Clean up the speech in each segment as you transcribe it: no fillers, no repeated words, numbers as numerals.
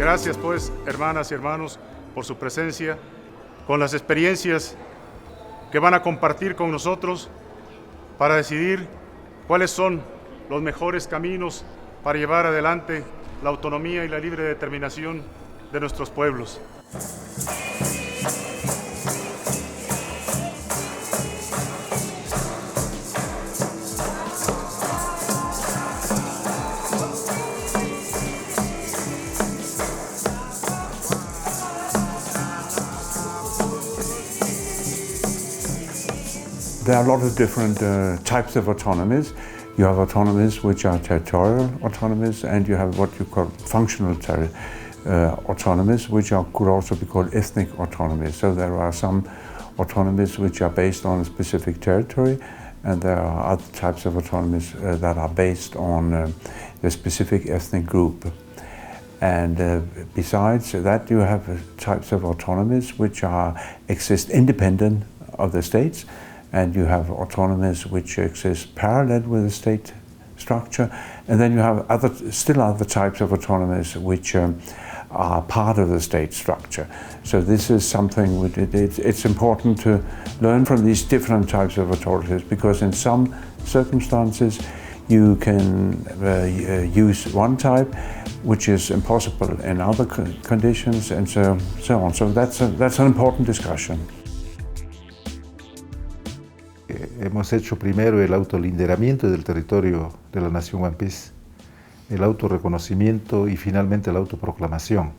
Gracias pues, hermanas y hermanos, por su presencia, con las experiencias que van a compartir con nosotros para decidir cuáles son los mejores caminos para llevar adelante la autonomía y la libre determinación de nuestros pueblos. There are a lot of different types of autonomies. You have autonomies which are territorial autonomies, and you have what you call functional autonomies, which could also be called ethnic autonomies. So there are some autonomies which are based on a specific territory, and there are other types of autonomies that are based on a specific ethnic group. And besides that, you have types of autonomies which exist independent of the states, and you have autonomies which exist parallel with the state structure, and then you have still other types of autonomies which are part of the state structure. So this is something it's important to learn from these different types of authorities, because in some circumstances you can use one type which is impossible in other conditions, and so on. So that's an important discussion. Hemos hecho primero el autolinderamiento del territorio de la nación One Piece, el autorreconocimiento y finalmente la autoproclamación.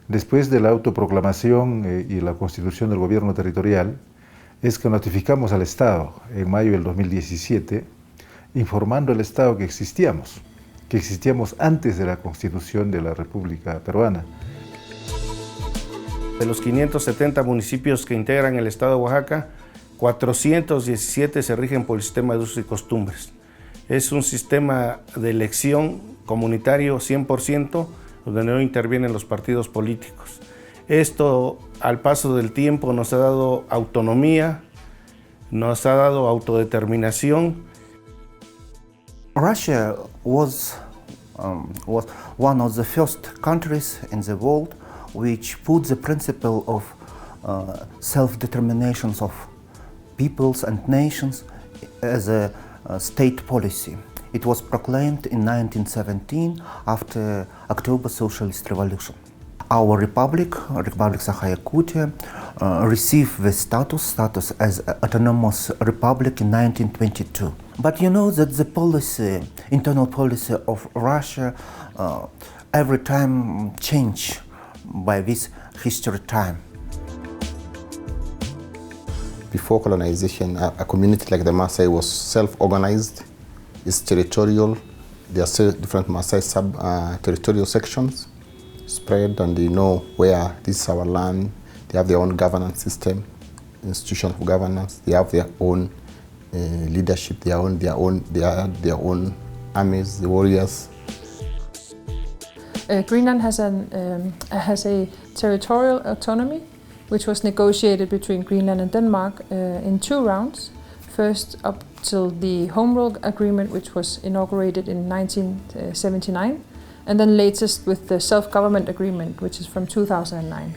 Después de la autoproclamación y la constitución del gobierno territorial, es que notificamos al Estado en mayo del 2017, informando al Estado que existíamos antes de la constitución de la República Peruana. De los 570 municipios que integran el Estado de Oaxaca, 417 se rigen por el sistema de usos y costumbres. Es un sistema de elección comunitario 100%, donde no intervienen los partidos políticos. Esto, al paso del tiempo, nos ha dado autonomía, nos ha dado autodeterminación. Russia was one of the first countries in the world which put the principle of self-determination of peoples and nations as a state policy. It was proclaimed in 1917 after October Socialist Revolution. Our Republic Sakha-Yakutia, received the status as autonomous republic in 1922. But you know that the policy, internal policy of Russia, every time change by this history time. Before colonization, a community like the Maasai was self-organized, it's territorial. There are different Maasai territorial sections spread, and they know where this is our land. They have their own governance system, institution of governance. They have their own leadership, their own armies, the warriors. Greenland has a territorial autonomy, which was negotiated between Greenland and Denmark in 2 rounds. First up till the Home Rule Agreement, which was inaugurated in 1979, and then latest with the Self-Government Agreement, which is from 2009.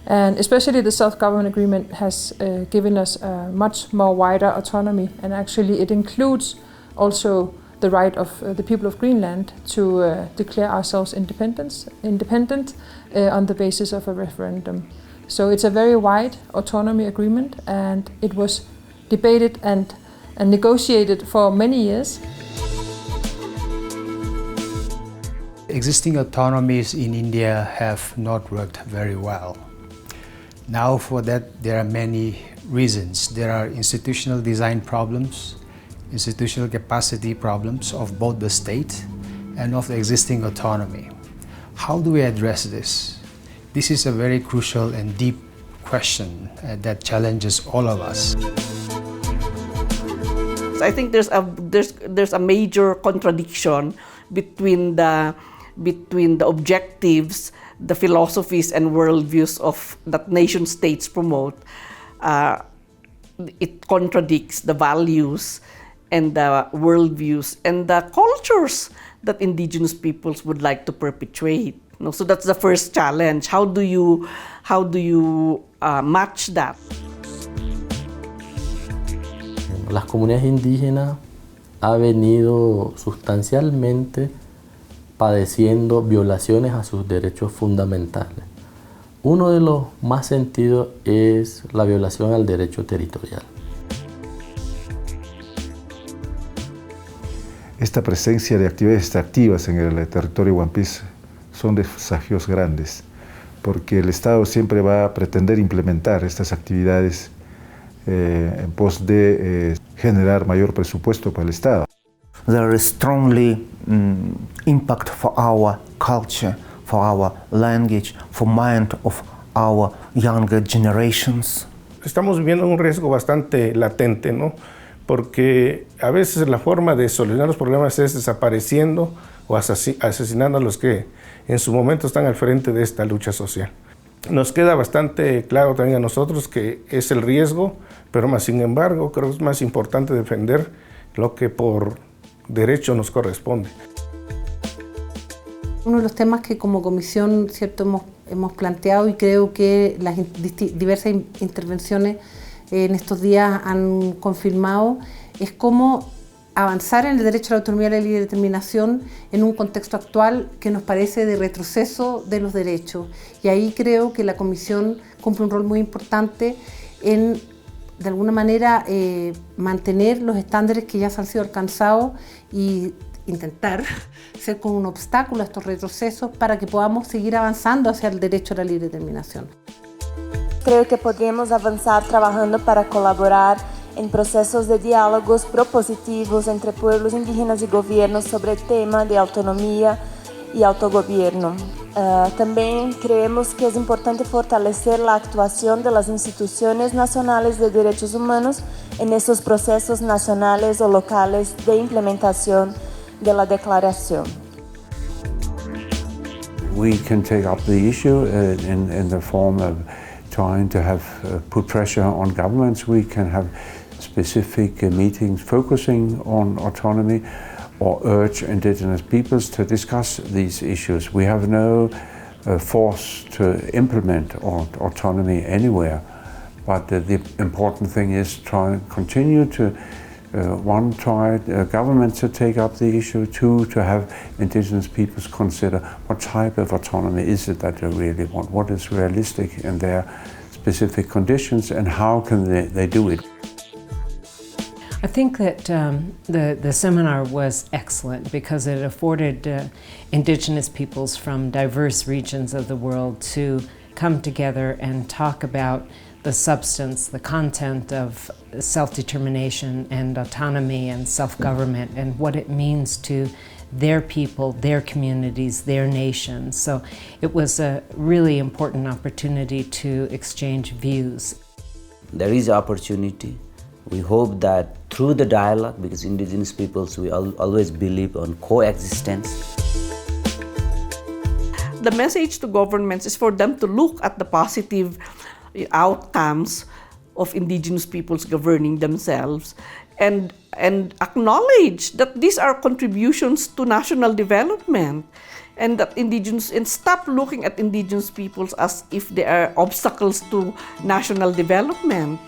And especially the Self-Government Agreement has given us a much more wider autonomy, and actually it includes also the right of the people of Greenland to declare ourselves independent on the basis of a referendum. So it's a very wide autonomy agreement, and it was debated and negotiated for many years. Existing autonomies in India have not worked very well. Now for that there are many reasons. There are institutional design problems, institutional capacity problems of both the state and of the existing autonomy. How do we address this? This is a very crucial and deep question that challenges all of us. I think there's a major contradiction between the objectives, the philosophies and worldviews of that nation states promote. It contradicts the values and the worldviews and the cultures that indigenous peoples would like to perpetuate. No, so that's the first challenge. How do you match that? Las comunidades indígenas han venido sustancialmente padeciendo violaciones a sus derechos fundamentales. Uno de los más sentidos es la violación al derecho territorial. Esta presencia de actividades extractivas en el territorio One Piece son desafíos grandes, porque el Estado siempre va a pretender implementar estas actividades en pos de generar mayor presupuesto para el Estado. There is strongly impact for our culture, for our language, for mind of our younger generations. Estamos viviendo un riesgo bastante latente, ¿no? Porque a veces la forma de solucionar los problemas es desapareciendo o asesinando a los que en su momento están al frente de esta lucha social. Nos queda bastante claro también a nosotros que es el riesgo, pero más sin embargo creo que es más importante defender lo que por derecho nos corresponde. Uno de los temas que como comisión, ¿cierto?, hemos planteado, y creo que las diversas intervenciones en estos días han confirmado, es cómo avanzar en el derecho a la autonomía y la libre determinación en un contexto actual que nos parece de retroceso de los derechos. Y ahí creo que la Comisión cumple un rol muy importante en, de alguna manera, mantener los estándares que ya se han sido alcanzados y intentar ser como un obstáculo a estos retrocesos para que podamos seguir avanzando hacia el derecho a la libre determinación. Creo que podríamos avanzar trabajando para colaborar en procesos de diálogos propositivos entre pueblos indígenas y gobiernos sobre el tema de autonomía y autogobierno. También creemos que es importante fortalecer la actuación de las instituciones nacionales de derechos humanos en esos procesos nacionales o locales de implementación de la declaración. We can take up the issue in the form of trying to have put pressure on governments. We can have specific meetings focusing on autonomy or urge indigenous peoples to discuss these issues. We have no force to implement autonomy anywhere, but the important thing is try and continue to one, try government to take up the issue, two, to have indigenous peoples consider what type of autonomy is it that they really want, what is realistic in their specific conditions, and how can they do it. I think that the seminar was excellent because it afforded indigenous peoples from diverse regions of the world to come together and talk about the substance, the content of self-determination and autonomy and self-government and what it means to their people, their communities, their nations. So it was a really important opportunity to exchange views. There is opportunity. We hope that through the dialogue, because indigenous peoples, we always believe on coexistence. The message to governments is for them to look at the positive outcomes of indigenous peoples governing themselves and acknowledge that these are contributions to national development, and that stop looking at indigenous peoples as if they are obstacles to national development.